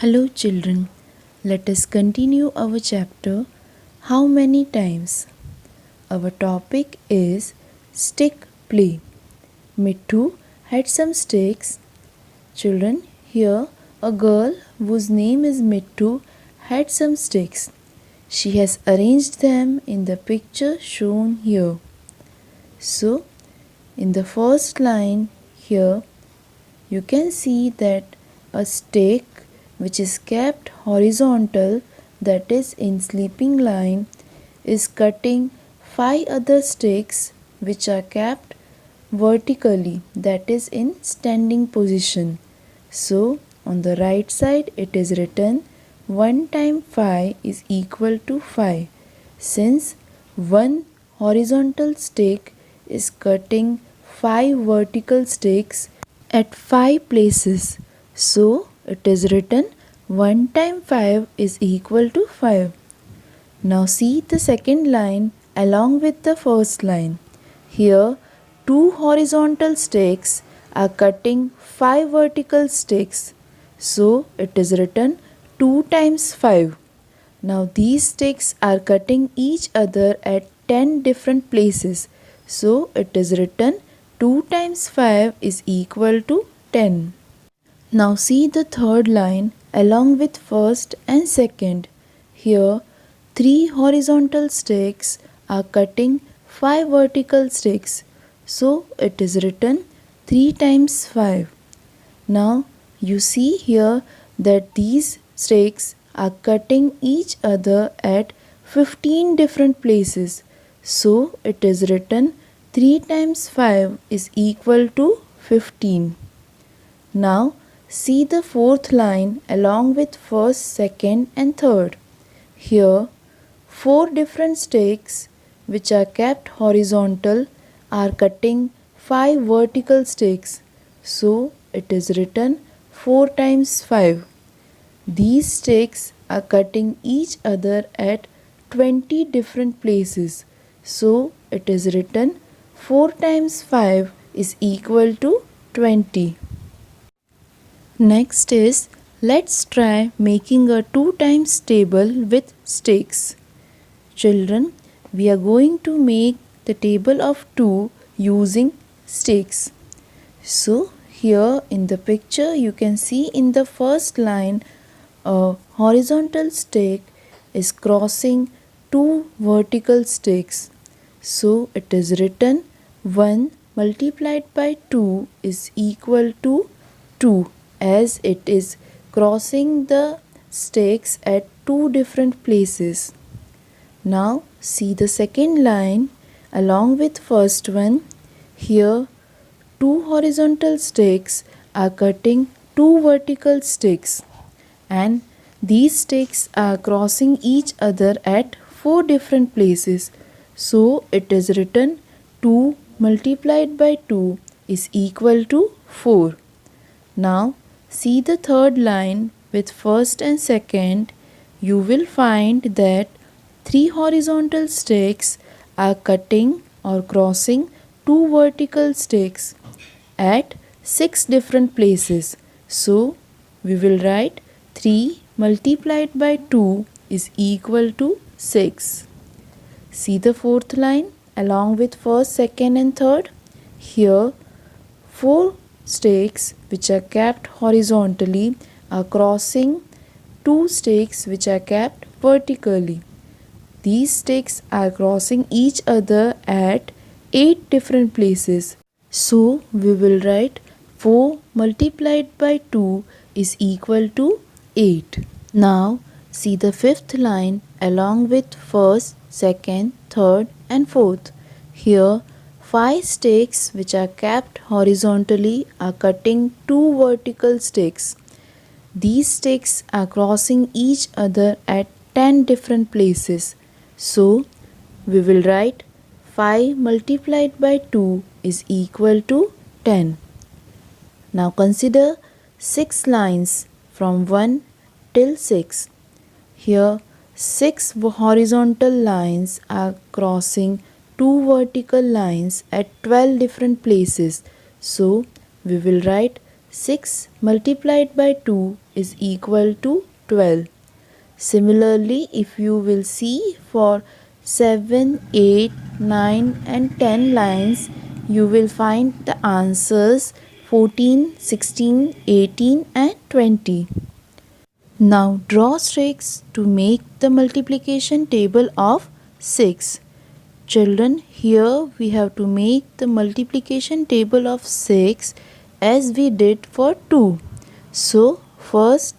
Hello, children. Let us continue our chapter How Many Times? Our topic is Stick Play. Mittu had some sticks. Children, here a girl whose name is Mittu had some sticks. She has arranged them in the picture shown here. So, in the first line here, you can see that a stick which is kept horizontal, that is in sleeping line, is cutting 5 other sticks which are kept vertically, that is in standing position. So on the right side it is written 1 times 5 is equal to 5, since one horizontal stick is cutting 5 vertical sticks at 5 places. So it is written 1 times 5 is equal to 5. Now see the second line along with the first line. Here 2 horizontal sticks are cutting 5 vertical sticks. So it is written 2 times 5. Now these sticks are cutting each other at 10 different places. So it is written 2 times 5 is equal to 10. Now see the third line along with first and second. Here 3 horizontal sticks are cutting 5 vertical sticks. So it is written 3 times 5. Now you see here that these sticks are cutting each other at 15 different places. So it is written 3 times 5 is equal to 15. Now see the fourth line along with first, second and third. Here 4 different sticks which are kept horizontal are cutting 5 vertical sticks. So it is written 4 times 5. These sticks are cutting each other at 20 different places. So it is written 4 times 5 is equal to 20. Next is, let's try making a 2 times table with sticks. Children, we are going to make the table of 2 using sticks. So here in the picture you can see in the first line a horizontal stick is crossing 2 vertical sticks. So it is written 1 multiplied by 2 is equal to 2, as it is crossing the sticks at 2 different places. Now see the second line along with first one. Here 2 horizontal sticks are cutting 2 vertical sticks, and these sticks are crossing each other at 4 different places. So it is written 2 multiplied by 2 is equal to 4. Now see the third line with first and second. You will find that 3 horizontal sticks are cutting or crossing 2 vertical sticks at 6 different places. So we will write 3 multiplied by 2 is equal to 6. See the fourth line along with first, second and third. Here 4 sticks which are kept horizontally are crossing 2 sticks which are kept vertically. These sticks are crossing each other at 8 different places. So we will write 4 multiplied by 2 is equal to 8. Now see the fifth line along with first, second, third and fourth. Here 5 sticks which are kept horizontally are cutting 2 vertical sticks. These sticks are crossing each other at 10 different places. So we will write 5 multiplied by 2 is equal to 10. Now consider 6 lines from 1 till 6. Here 6 horizontal lines are crossing 2 vertical lines at 12 different places. So we will write 6 multiplied by 2 is equal to 12. Similarly, if you will see for 7, 8, 9 and 10 lines, you will find the answers 14, 16, 18 and 20. Now draw sticks to make the multiplication table of 6. Children, here we have to make the multiplication table of 6 as we did for 2. So first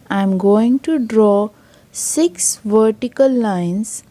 I am going to draw 6 vertical lines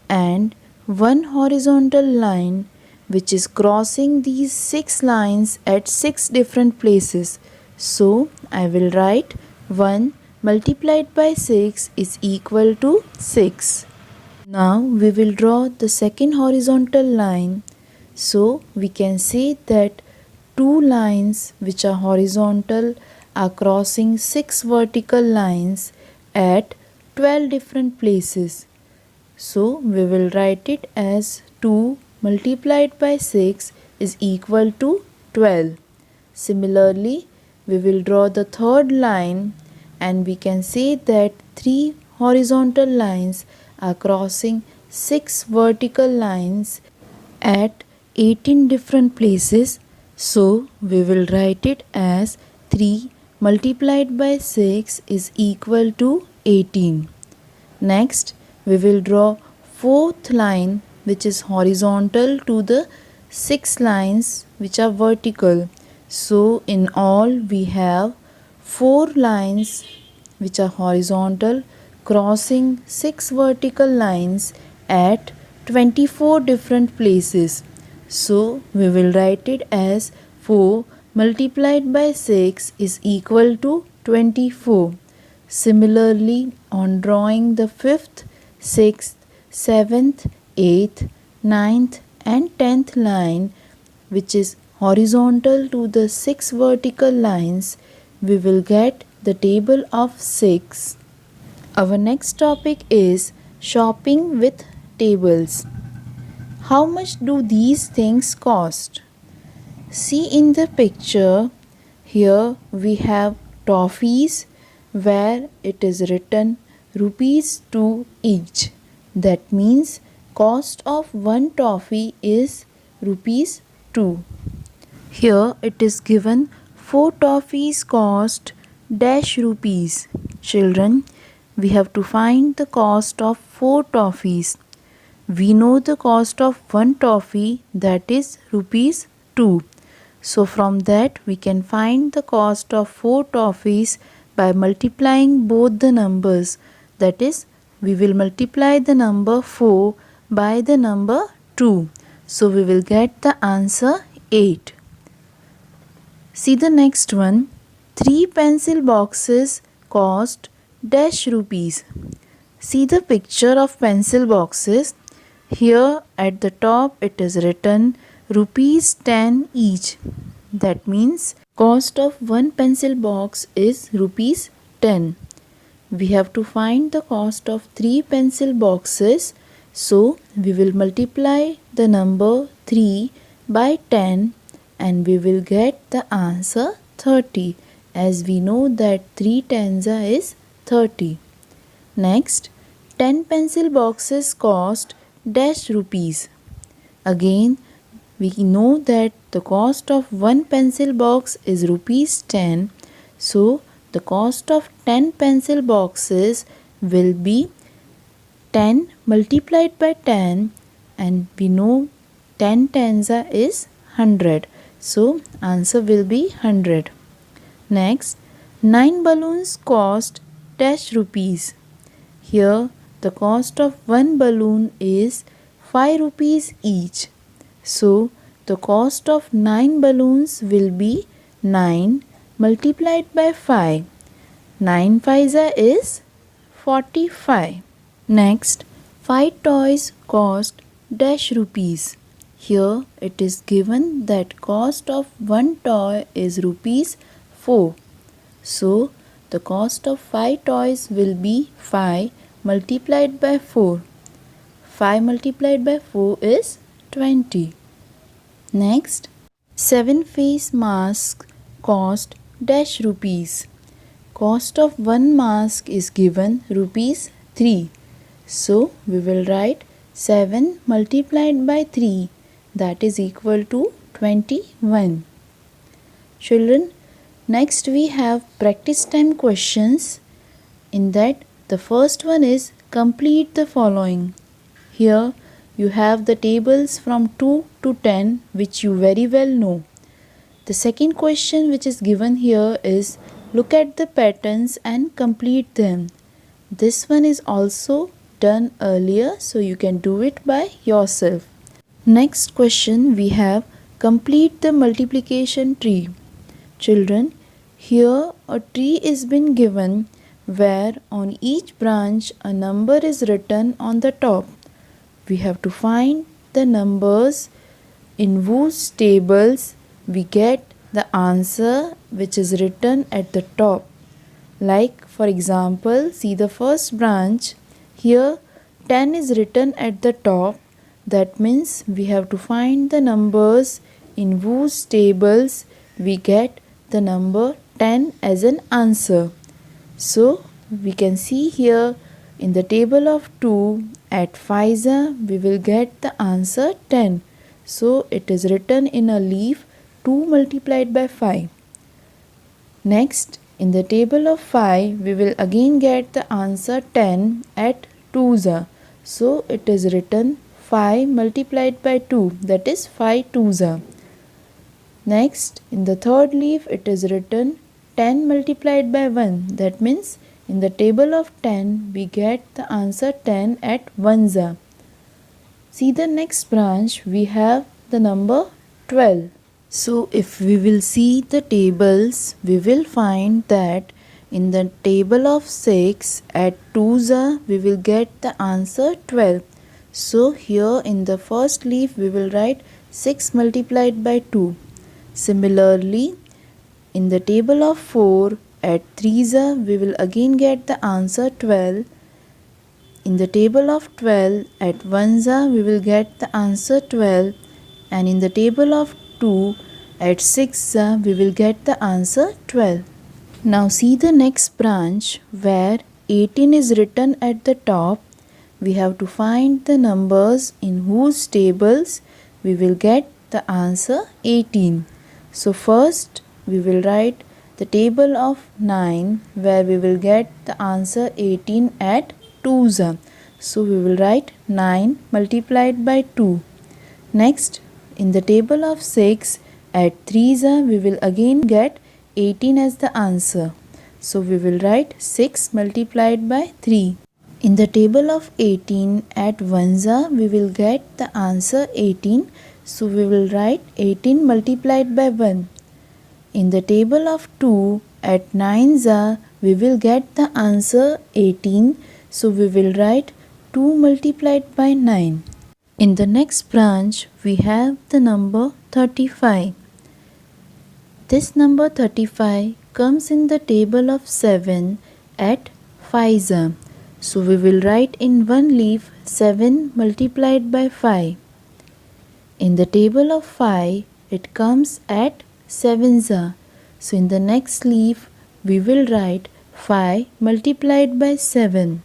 and one horizontal line which is crossing these 6 lines at 6 different places. So I will write 1 multiplied by 6 is equal to 6. Now we will draw the second horizontal line. So we can say that two lines which are horizontal are crossing 6 vertical lines at 12 different places. So we will write it as 2 multiplied by 6 is equal to 12. Similarly, we will draw the third line and we can say that 3 horizontal lines are crossing 6 vertical lines at 18 different places. So we will write it as 3 multiplied by 6 is equal to 18. Next, we will draw fourth line which is horizontal to the 6 lines which are vertical. So in all we have 4 lines which are horizontal crossing 6 vertical lines at 24 different places. So we will write it as 4 multiplied by 6 is equal to 24. Similarly, on drawing the 5th, 6th, 7th, 8th, 9th and 10th line which is horizontal to the 6 vertical lines, we will get the table of 6. Our next topic is shopping with tables. How much do these things cost? See in the picture, here we have toffees where it is written rupees 2 each. That means cost of one toffee is rupees 2. Here it is given 4 toffees cost dash rupees. Children, we have to find the cost of 4 toffees. We know the cost of one toffee, that is rupees 2. So from that we can find the cost of 4 toffees by multiplying both the numbers. That is, we will multiply the number 4 by the number 2. So we will get the answer 8. See the next one. 3 pencil boxes cost dash rupees. See the picture of pencil boxes. Here at the top it is written rupees 10 each. That means cost of one pencil box is rupees 10. We have to find the cost of 3 pencil boxes. So we will multiply the number 3 by 10 and we will get the answer 30, as we know that 3 tens is 30. Next, 10 pencil boxes cost dash rupees. Again, we know that the cost of one pencil box is rupees 10. So the cost of 10 pencil boxes will be 10 multiplied by 10, and we know 10 tens is 100. So answer will be 100. Next, 9 balloons cost dash rupees. Here the cost of one balloon is 5 rupees each. So the cost of 9 balloons will be 9 multiplied by 5. 9 fives is 45. Next, 5 toys cost dash rupees. Here it is given that cost of one toy is rupees 4. So the cost of 5 toys will be 5 multiplied by 4. 5 multiplied by 4 is 20. Next, 7 face masks cost dash rupees. Cost of one mask is given rupees 3. So we will write 7 multiplied by 3, that is equal to 21. Children, next we have practice time questions. In that, the first one is complete the following. Here you have the tables from 2 to 10 which you very well know. The second question which is given here is look at the patterns and complete them. This one is also done earlier, so you can do it by yourself. Next question we have complete the multiplication tree. Children, here a tree is been given where on each branch a number is written on the top. We have to find the numbers in whose tables we get the answer which is written at the top. Like for example, see the first branch. Here 10 is written at the top. That means we have to find the numbers in whose tables we get the number 10 as an answer. So we can see here in the table of 2 at 5 we will get the answer 10. So it is written in a leaf 2 multiplied by 5. Next, in the table of 5 we will again get the answer 10 at 2. So it is written 5 multiplied by 2, that is 5 2s. Next, in the third leaf it is written 10 multiplied by 1. That means in the table of 10 we get the answer 10 at 1s. See the next branch, we have the number 12. So if we will see the tables, we will find that in the table of 6 at 2s we will get the answer 12. So here in the first leaf we will write 6 multiplied by 2. Similarly, in the table of 4 at 3s we will again get the answer 12. In the table of 12 at 1s we will get the answer 12, and in the table of 2 at 6s we will get the answer 12. Now see the next branch where 18 is written at the top. We have to find the numbers in whose tables we will get the answer 18. So first we will write the table of 9 where we will get the answer 18 at 2s. So we will write 9 multiplied by 2. Next, in the table of 6 at 3s we will again get 18 as the answer. So we will write 6 multiplied by 3. In the table of 18 at 1s we will get the answer 18. So we will write 18 multiplied by 1. In the table of 2 at 9s we will get the answer 18. So we will write 2 multiplied by 9. In the next branch we have the number 35. This number 35 comes in the table of 7 at 5s. So we will write in one leaf 7 multiplied by 5. In the table of 5 it comes at 7s. So in the next leaf we will write 5 multiplied by 7.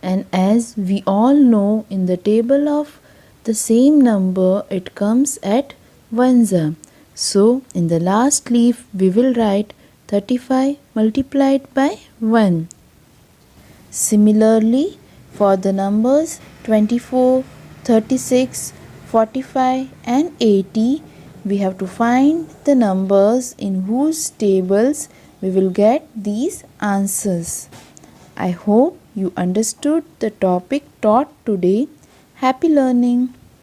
And as we all know, in the table of the same number it comes at 1s. So in the last leaf we will write 35 multiplied by 1. Similarly, for the numbers 24, 36, 45 and 80, we have to find the numbers in whose tables we will get these answers. I hope you understood the topic taught today. Happy learning!